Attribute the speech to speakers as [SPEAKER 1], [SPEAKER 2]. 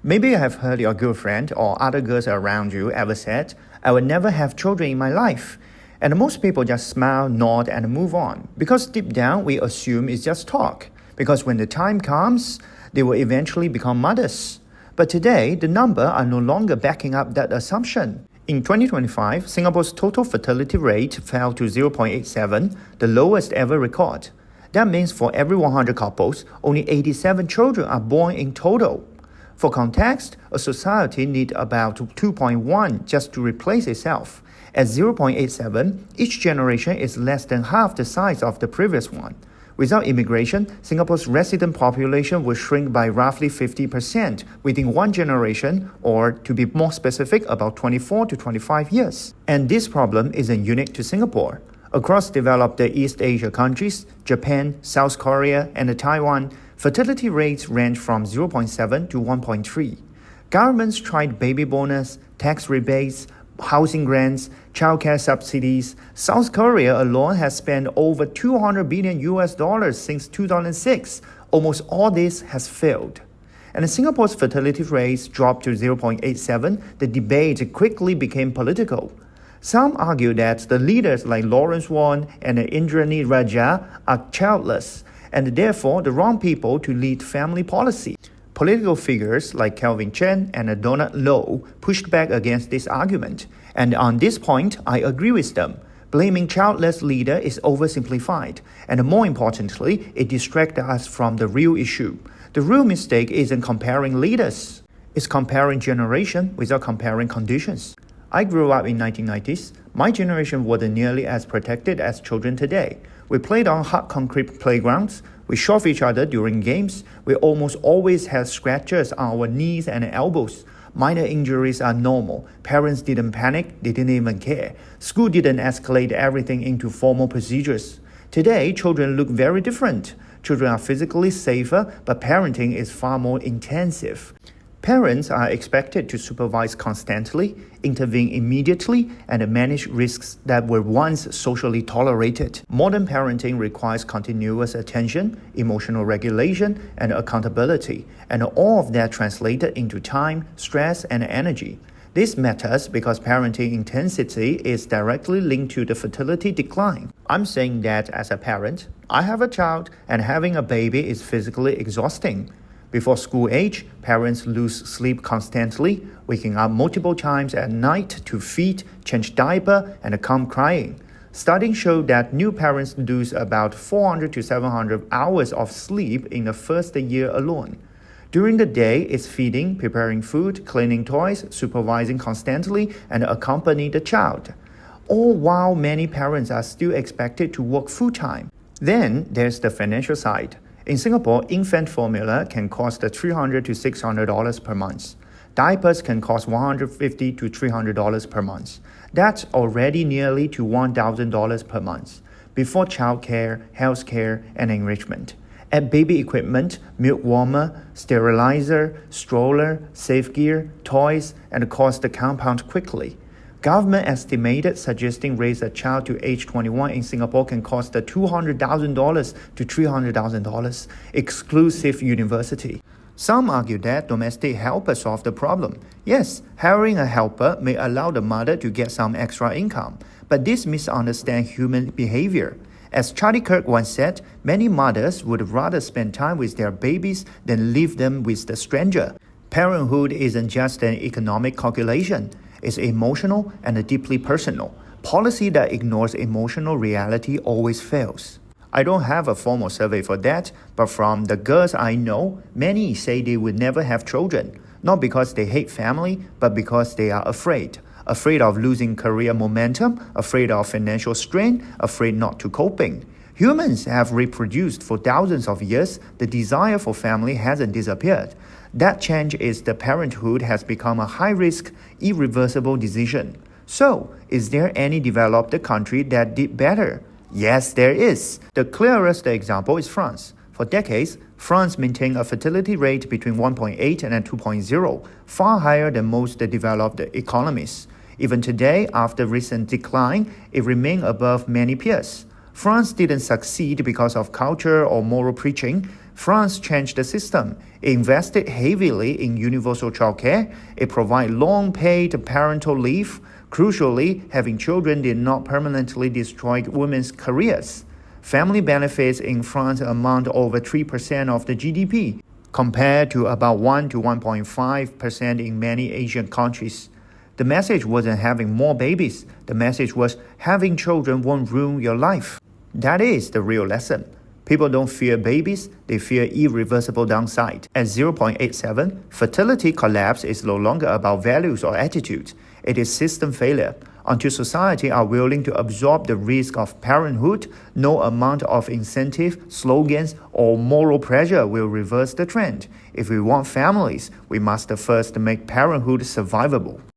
[SPEAKER 1] Maybe you have heard your girlfriend or other girls around you ever said, I will never have children in my life. And most people just smile, nod, and move on. Because deep down, we assume it's just talk. Because when the time comes, they will eventually become mothers. But today, the numbers are no longer backing up that assumption. In 2025, Singapore's total fertility rate fell to 0.87, the lowest ever record. That means for every 100 couples, only 87 children are born in total. For context, a society needs about 2.1 just to replace itself. At 0.87, each generation is less than half the size of the previous one. Without immigration, Singapore's resident population will shrink by roughly 50% within one generation, or to be more specific, about 24 to 25 years. And this problem isn't unique to Singapore. Across developed East Asia countries, Japan, South Korea, and Taiwan, fertility rates range from 0.7 to 1.3. Governments tried baby bonus, tax rebates, housing grants, childcare subsidies. South Korea alone has spent over $200 billion since 2006. Almost all this has failed. And Singapore's fertility rates dropped to 0.87. The debate quickly became political. Some argue that the leaders like Lawrence Wong and Indranee Rajah are childless, and therefore the wrong people to lead family policy. Political figures like Kelvin Chen and Donald Low pushed back against this argument, and on this point, I agree with them. Blaming childless leader is oversimplified, and more importantly, it distracts us from the real issue. The real mistake isn't comparing leaders, it's comparing generation without comparing conditions. I grew up in 1990s. My generation wasn't nearly as protected as children today. We played on hard concrete playgrounds. We shoved each other during games. We almost always had scratches on our knees and elbows. Minor injuries are normal. Parents didn't panic, they didn't even care. School didn't escalate everything into formal procedures. Today, children look very different. Children are physically safer, but parenting is far more intensive. Parents are expected to supervise constantly, intervene immediately, and manage risks that were once socially tolerated. Modern parenting requires continuous attention, emotional regulation, and accountability, and all of that translated into time, stress, and energy. This matters because parenting intensity is directly linked to the fertility decline. I'm saying that as a parent, I have a child, and having a baby is physically exhausting. Before school age, parents lose sleep constantly, waking up multiple times at night to feed, change diaper, and come crying. Studies show that new parents lose about 400 to 700 hours of sleep in the first year alone. During the day, it's feeding, preparing food, cleaning toys, supervising constantly, and accompanying the child. All while many parents are still expected to work full-time. Then there's the financial side. In Singapore, infant formula can cost $300 to $600 per month. Diapers can cost $150 to $300 per month. That's already nearly to $1,000 per month, before childcare, healthcare, and enrichment. Add baby equipment, milk warmer, sterilizer, stroller, safe gear, toys, and the cost compound quickly. Government estimated suggesting raise a child to age 21 in Singapore can cost $200,000 to $300,000, exclusive university. Some argue that domestic helpers solve the problem. Yes, hiring a helper may allow the mother to get some extra income, but this misunderstands human behavior. As Charlie Kirk once said, many mothers would rather spend time with their babies than leave them with the stranger. Parenthood isn't just an economic calculation. It's emotional and deeply personal. Policy that ignores emotional reality always fails. I don't have a formal survey for that, but from the girls I know, many say they would never have children, not because they hate family, but because they are afraid. Afraid of losing career momentum, afraid of financial strain, afraid not to coping. Humans have reproduced for thousands of years. The desire for family hasn't disappeared. That change is that parenthood has become a high-risk, irreversible decision. So, is there any developed country that did better? Yes, there is. The clearest example is France. For decades, France maintained a fertility rate between 1.8 and 2.0, far higher than most developed economies. Even today, after recent decline, it remained above many peers. France didn't succeed because of culture or moral preaching. France changed the system. It invested heavily in universal childcare. It provided long-paid parental leave. Crucially, having children did not permanently destroy women's careers. Family benefits in France amount over 3% of the GDP, compared to about 1 to 1.5% in many Asian countries. The message wasn't having more babies. The message was having children won't ruin your life. That is the real lesson. People don't fear babies, they fear irreversible downside. At 0.87, fertility collapse is no longer about values or attitudes. It is system failure. Until society are willing to absorb the risk of parenthood, no amount of incentive, slogans, or moral pressure will reverse the trend. If we want families, we must first make parenthood survivable.